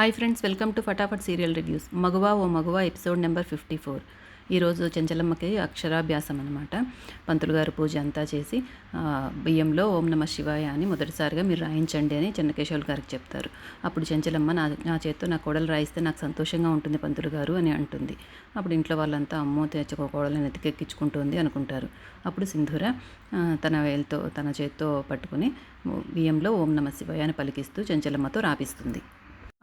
Hi friends, welcome to Fatafat serial reviews. Maguva O మగువా episode number 54. ఈరోజు చెంచలమ్మకి అక్షరాభ్యాసం అనమాట. పంతులు గారు పూజ అంతా చేసి బియ్యంలో ఓం నమ శివాయ అని మొదటిసారిగా మీరు రాయించండి అని చెన్నకేశవులు గారికి చెప్తారు. అప్పుడు చెంచలమ్మ నా చేత్తో నా కోడలు రాయిస్తే నాకు సంతోషంగా ఉంటుంది పంతులు గారు అని అంటుంది. అప్పుడు ఇంట్లో వాళ్ళంతా అమ్మో తెచ్చుకో కోడలను ఎతికెక్కించుకుంటుంది అనుకుంటారు. అప్పుడు సింధూర తన చేత్తో పట్టుకుని బియ్యంలో ఓం నమ శివాయ అని పలికిస్తూ చెంచలమ్మతో రాపిస్తుంది.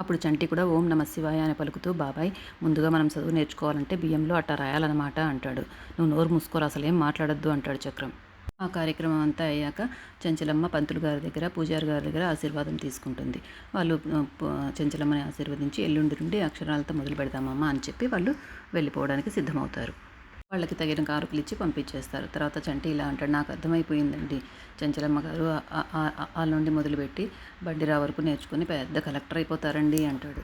అప్పుడు చంటి కూడా ఓం నమ శివాయ అని పలుకుతూ, బాబాయ్ ముందుగా మనం చదువు నేర్చుకోవాలంటే బియ్యంలో అట్టా రాయాలన్నమాట అంటాడు. నువ్వు నోరు మూసుకోరు, అసలేం మాట్లాడొద్దు అంటాడు చక్రం. ఆ కార్యక్రమం అంతా అయ్యాక చెంచలమ్మ పంతులు గారి దగ్గర, పూజారి గారి దగ్గర ఆశీర్వాదం తీసుకుంటుంది. వాళ్ళు చెంచలమ్మని ఆశీర్వదించి ఎల్లుండి నుండి అక్షరాలతో మొదలు పెడతామమ్మా అని చెప్పి వాళ్ళు వెళ్ళిపోవడానికి సిద్ధమవుతారు. వాళ్ళకి తగిన కారుకులు ఇచ్చి పంపించేస్తారు. తర్వాత చంటి ఇలా అంటాడు, నాకు అర్థమైపోయిందండి, చెంచలమ్మ గారు వాళ్ళ నుండి మొదలుపెట్టి బండిరా వరకు నేర్చుకుని పెద్ద కలెక్టర్ అయిపోతారండి అంటాడు.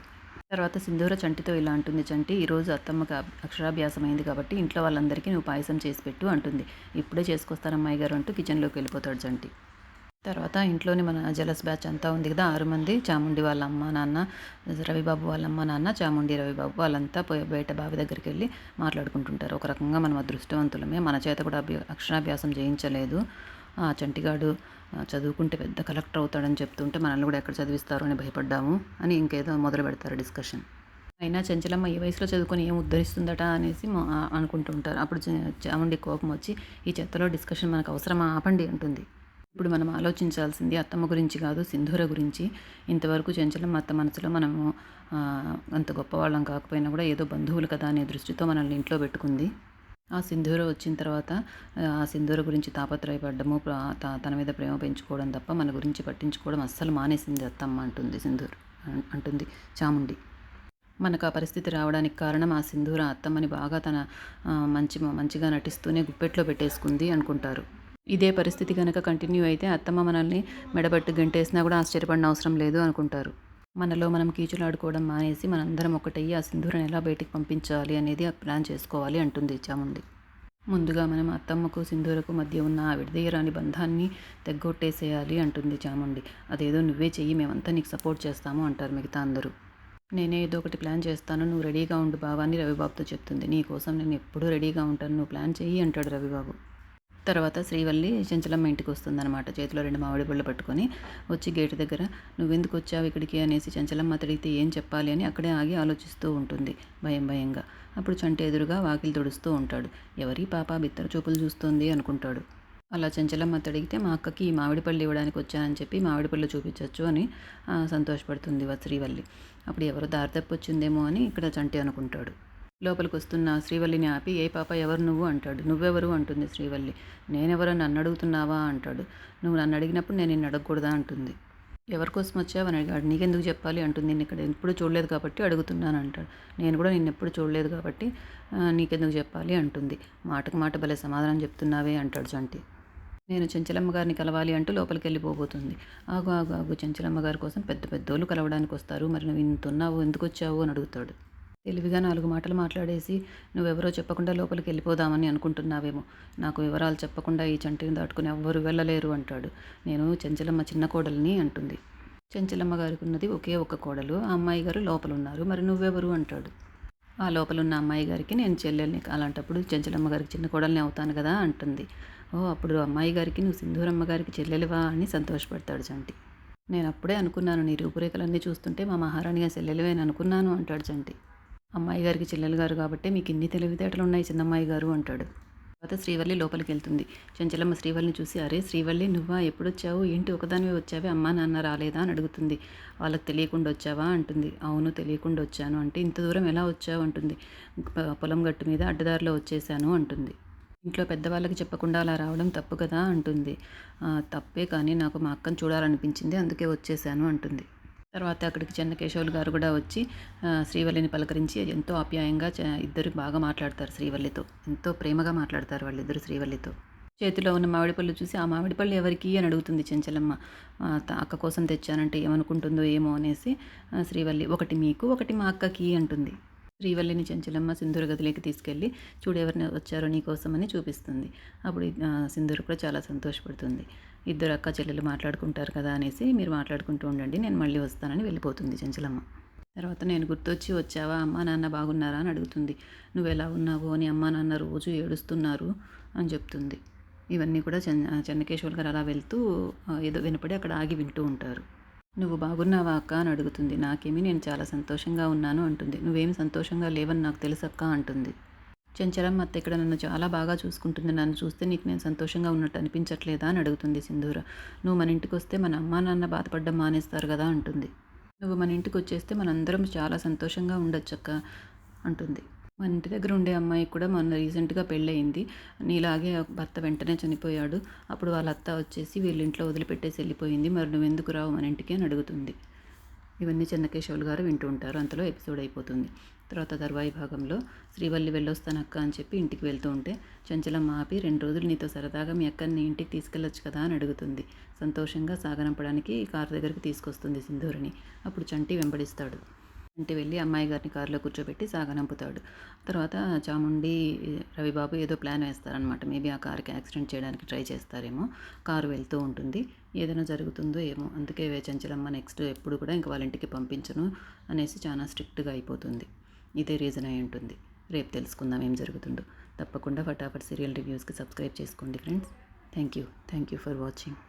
తర్వాత సింధూర చంటితో ఇలా అంటుంది, చంటి ఈరోజు అత్తమ్మకి అక్షరాభ్యాసం అయింది కాబట్టి ఇంట్లో వాళ్ళందరికీ నువ్వు పాయసం చేసి పెట్టు అంటుంది. ఇప్పుడే చేసుకొస్తానమ్మాయి గారు అంటూ కిచెన్లోకి వెళ్ళిపోతాడు చంటి. తర్వాత ఇంట్లోని మన జలస్ బ్యాచ్ అంతా ఉంది కదా, 6 మంది. చాముండి వాళ్ళ అమ్మ నాన్న, రవిబాబు వాళ్ళ అమ్మ నాన్న, చాముండి రవిబాబు వాళ్ళంతా బయట బావి దగ్గరికి వెళ్ళి మాట్లాడుకుంటుంటారు. ఒక రకంగా మనం అదృష్టవంతులమే, మన చేత కూడా అక్షరాభ్యాసం చేయించలేదు. చంటిగాడు చదువుకుంటే పెద్ద కలెక్టర్ అవుతాడని చెప్తుంటే మనల్ని కూడా ఎక్కడ చదివిస్తారో అని భయపడ్డాము అని ఇంకేదో మొదలు పెడతారు డిస్కషన్. అయినా చెంచలమ్మ ఈ వయసులో చదువుకొని ఏం ఉద్ధరిస్తుందట అనేసి అనుకుంటుంటారు. అప్పుడు చాముండి కోపం వచ్చి, ఈ చెత్తలో డిస్కషన్ మనకు అవసరమా, ఆపండి అంటుంది. ఇప్పుడు మనం ఆలోచించాల్సింది అత్తమ్మ గురించి కాదు, సింధూర గురించి. ఇంతవరకు చెంచలమ్మ అత్త మనసులో మనము అంత గొప్పవాళ్ళం కాకపోయినా కూడా ఏదో బంధువులు కదా అనే దృష్టితో మనల్ని ఇంట్లో పెట్టుకుంది. ఆ సింధూర వచ్చిన తర్వాత ఆ సింధూర గురించి తాపత్రయపడ్డము, తన మీద ప్రేమ పెంచుకోవడం తప్ప మన గురించి పట్టించుకోవడం అస్సలు మానేసింది అత్తమ్మ అంటుంది అంటుంది చాముండి. మనకు ఆ పరిస్థితి రావడానికి కారణం ఆ సింధూర అత్తమ్మని బాగా తన మంచిగా నటిస్తూనే గుప్పెట్లో పెట్టేసుకుంది అనుకుంటారు. ఇదే పరిస్థితి కనుక కంటిన్యూ అయితే అత్తమ్మ మనల్ని మెడబట్టు గంటేసినా కూడా ఆశ్చర్యపడిన అవసరం లేదు అనుకుంటారు. మనలో మనం కీచులాడుకోవడం మానేసి మనందరం ఒకటయ్యి ఆ సింధూరని ఎలా బయటికి పంపించాలి అనేది ప్లాన్ చేసుకోవాలి అంటుంది చాముండి. ముందుగా మనం అత్తమ్మకు సింధూరకు మధ్య ఉన్న ఆ విడదీయరాని బంధాన్ని తెగ్గొట్టేసేయాలి అంటుంది చాముండి. అదేదో నువ్వే చెయ్యి, మేమంతా నీకు సపోర్ట్ చేస్తాము అంటారు మిగతా అందరూ. నేనే ఏదో ఒకటి ప్లాన్ చేస్తాను, నువ్వు రెడీగా ఉండు బావా అని రవిబాబుతో చెప్తుంది. నీకోసం నేను ఎప్పుడూ రెడీగా ఉంటాను, నువ్వు ప్లాన్ చెయ్యి అంటాడు రవిబాబు. తర్వాత శ్రీవల్లి చెంచలమ్మ ఇంటికి వస్తుందన్నమాట. చేతిలో 2 మామిడి పళ్ళు పట్టుకొని వచ్చి గేటు దగ్గర, నువ్వెందుకు వచ్చావు ఇక్కడికి అనేసి చెంచలమ్మ అడిగితే ఏం చెప్పాలి అని అక్కడే ఆగి ఆలోచిస్తూ ఉంటుంది భయంగా. అప్పుడు చంటి ఎదురుగా వాకిలి తుడుస్తూ ఉంటాడు. ఎవరి పాప బిత్తర చూపులు చూస్తోంది అనుకుంటాడు. అలా చెంచలమ్మ అడిగితే మా అక్కకి ఈ మామిడి పళ్ళు ఇవ్వడానికి వచ్చానని చెప్పి మామిడి పళ్ళు చూపించవచ్చు అని సంతోషపడుతుంది శ్రీవల్లి. అప్పుడు ఎవరో దారి తప్పొచ్చిందేమో అని ఇక్కడ చంటి అనుకుంటాడు. లోపలికి వస్తున్న శ్రీవల్లిని ఆపి, ఏ పాప ఎవరు నువ్వు అంటాడు. నువ్వెవరు అంటుంది శ్రీవల్లి. నేనెవరో నన్ను అడుగుతున్నావా అంటాడు. నువ్వు నన్ను అడిగినప్పుడు నేను నిన్ను అడగకూడదా అంటుంది. ఎవరి కోసం వచ్చావు అని అడిగాడు. నీకెందుకు చెప్పాలి అంటుంది. నేను ఇక్కడ ఎప్పుడు చూడలేదు కాబట్టి అడుగుతున్నాను అంటాడు. నేను కూడా నిన్ను ఎప్పుడు చూడలేదు కాబట్టి నీకెందుకు చెప్పాలి అంటుంది. మాటకు మాట భలే సమాధానం చెప్తున్నావే అంటాడు చంటి. నేను చెంచలమ్మ గారిని కలవాలి అంటూ లోపలికి వెళ్ళిపోబోతుంది. ఆగు చెంచలమ్మ గారి కోసం పెద్ద పెద్దోళ్ళు కలవడానికి వస్తారు, మరి నువ్వు ఇంతున్నావు, ఎందుకు వచ్చావు అని అడుగుతాడు. తెలివిగా 4 మాటలు మాట్లాడేసి నువ్వెవరో చెప్పకుండా లోపలికి వెళ్ళిపోదామని అనుకుంటున్నావేమో. నాకు వివరాలు చెప్పకుండా ఈ చంటిని దాటుకుని ఎవ్వరు వెళ్ళలేరు అంటాడు. నేను చెంచలమ్మ చిన్న కోడలిని అంటుంది. చెంచలమ్మ గారికి ఉన్నది ఒకే ఒక్క కోడలు, ఆ అమ్మాయి గారు లోపల ఉన్నారు, మరి నువ్వెవరు అంటాడు. ఆ లోపలున్న అమ్మాయి గారికి నేను చెల్లెల్ని, అలాంటప్పుడు చెంచలమ్మ గారికి చిన్న కోడల్ని అవుతాను కదా అంటుంది. ఓ, అప్పుడు అమ్మాయి గారికి నువ్వు సింధూరమ్మ గారికి చెల్లెలివా అని సంతోషపడతాడు చంటి. నేను అప్పుడే అనుకున్నాను, నీ రూపురేఖలన్నీ చూస్తుంటే మా మహారాణిగా చెల్లెలివే అని అనుకున్నాను అంటాడు చంటి. అమ్మాయి గారికి చెల్లెలు గారు కాబట్టి మీకు ఇన్ని తెలివితేటలు ఉన్నాయి చిన్నమ్మాయి గారు అంటాడు. తర్వాత శ్రీవల్లి లోపలికి వెళ్తుంది. చెంచలమ్మ శ్రీవల్లిని చూసి, అరే శ్రీవల్లి నువ్వా, ఎప్పుడొచ్చావు, ఏంటి ఒకదానివే వచ్చావే, అమ్మా నాన్న రాలేదా అని అడుగుతుంది. వాళ్ళకి తెలియకుండా వచ్చావా అంటుంది. అవును తెలియకుండా వచ్చాను అంటే, ఇంత దూరం ఎలా వచ్చావు అంటుంది. పొలం గట్టు మీద అడ్డదారిలో వచ్చేసాను అంటుంది. ఇంట్లో పెద్దవాళ్ళకి చెప్పకుండా అలా రావడం తప్పు కదా అంటుంది. తప్పే, కానీ నాకు మా అక్కను చూడాలనిపించింది, అందుకే వచ్చేసాను అంటుంది. తర్వాత అక్కడికి చెన్నకేశవులు గారు కూడా వచ్చి శ్రీవల్లిని పలకరించి ఎంతో ఆప్యాయంగా ఇద్దరు బాగా మాట్లాడతారు. శ్రీవల్లితో ఎంతో ప్రేమగా మాట్లాడతారు వాళ్ళిద్దరు శ్రీవల్లితో. చేతిలో ఉన్న మామిడి పళ్ళు చూసి, ఆ మామిడి పళ్ళు ఎవరికి అని అడుగుతుంది చెంచలమ్మ. అక్క కోసం తెచ్చానంటే ఏమనుకుంటుందో ఏమో అనేసి శ్రీవల్లి, ఒకటి మీకు ఒకటి మా అక్కకి అంటుంది. శ్రీవల్లిని చెంచలమ్మ సింధూర గదిలోకి తీసుకెళ్ళి, చూడు ఎవరిని వచ్చారో నీకోసమని చూపిస్తుంది. అప్పుడు సింధూర కూడా చాలా సంతోషపడుతుంది. ఇద్దరు అక్క చెల్లెలు మాట్లాడుకుంటారు కదా అనేసి, మీరు మాట్లాడుకుంటూ ఉండండి, నేను మళ్ళీ వస్తానని వెళ్ళిపోతుంది చెంచలమ్మ. తర్వాత నేను గుర్తొచ్చి వచ్చావా, అమ్మా నాన్న బాగున్నారా అని అడుగుతుంది. నువ్వెలా ఉన్నావు అని అమ్మా నాన్న రోజు ఏడుస్తున్నారు అని చెప్తుంది. ఇవన్నీ కూడా చెన్నకేశవులు గారు అలా వెళ్తూ ఏదో వినపడి అక్కడ ఆగి వింటూ ఉంటారు. నువ్వు బాగున్నావా అక్క అని అడుగుతుంది. నాకేమి, నేను చాలా సంతోషంగా ఉన్నాను అంటుంది. నువ్వేమి సంతోషంగా లేవని నాకు తెలుసక్క అంటుంది. చెంచలమ్మ అత్త ఇక్కడ నన్ను చాలా బాగా చూసుకుంటుంది. నన్ను చూస్తే నీకు నేను సంతోషంగా ఉన్నట్టు అనిపించట్లేదా అని అడుగుతుంది సింధూర. నువ్వు మన ఇంటికి వస్తే మన అమ్మా నాన్న బాధపడ్డం మానేస్తారు కదా అంటుంది. నువ్వు మన ఇంటికి వచ్చేస్తే మనందరం చాలా సంతోషంగా ఉండొచ్చక్క అంటుంది. మన ఇంటి దగ్గర ఉండే అమ్మాయికి కూడా మొన్న రీసెంట్గా పెళ్ళయింది. నీలాగే భర్త వెంటనే చనిపోయాడు. అప్పుడు వాళ్ళ అత్త వచ్చేసి వీళ్ళ ఇంట్లో వదిలిపెట్టేసి వెళ్ళిపోయింది. మరి నువ్వెందుకు రావు మన ఇంటికి అని అడుగుతుంది. ఇవన్నీ చెన్నకేశవులు గారు వింటూ ఉంటారు. అంతలో ఎపిసోడ్ అయిపోతుంది. తర్వాత తర్వాయి భాగంలో శ్రీవల్లి వెళ్ళొస్తానక్క అని చెప్పి ఇంటికి వెళ్తూ ఉంటే చంచలమ్మ ఆపి 2 రోజులు నీతో సరదాగా మీ అక్కని ఇంటికి తీసుకెళ్ళొచ్చు కదా అని అడుగుతుంది. సంతోషంగా సాగనంపడానికి కారు దగ్గరికి తీసుకొస్తుంది సింధూరిని. అప్పుడు చంటి వెంబడిస్తాడు. ఇంటి వెళ్ళి అమ్మాయి గారిని కారులో కూర్చోబెట్టి సాగనంపుతాడు. తర్వాత చాముండి రవిబాబు ఏదో ప్లాన్ వేస్తారనమాట. మేబీ ఆ కారుకి యాక్సిడెంట్ చేయడానికి ట్రై చేస్తారేమో. కారు వెళ్తూ ఉంటుంది. ఏదైనా జరుగుతుందో ఏమో, అందుకే చంచలమ్మ నెక్స్ట్ ఎప్పుడు కూడా ఇంక వాళ్ళ ఇంటికి పంపించను అనేసి చాలా స్ట్రిక్ట్గా అయిపోతుంది. ఇదే రీజన్ అయి ఉంటుంది. రేపు తెలుసుకుందాం ఏం జరుగుతుందో. తప్పకుండా ఫటాఫట్ సీరియల్ రివ్యూస్కి సబ్స్క్రైబ్ చేసుకోండి friends. Thank you for watching.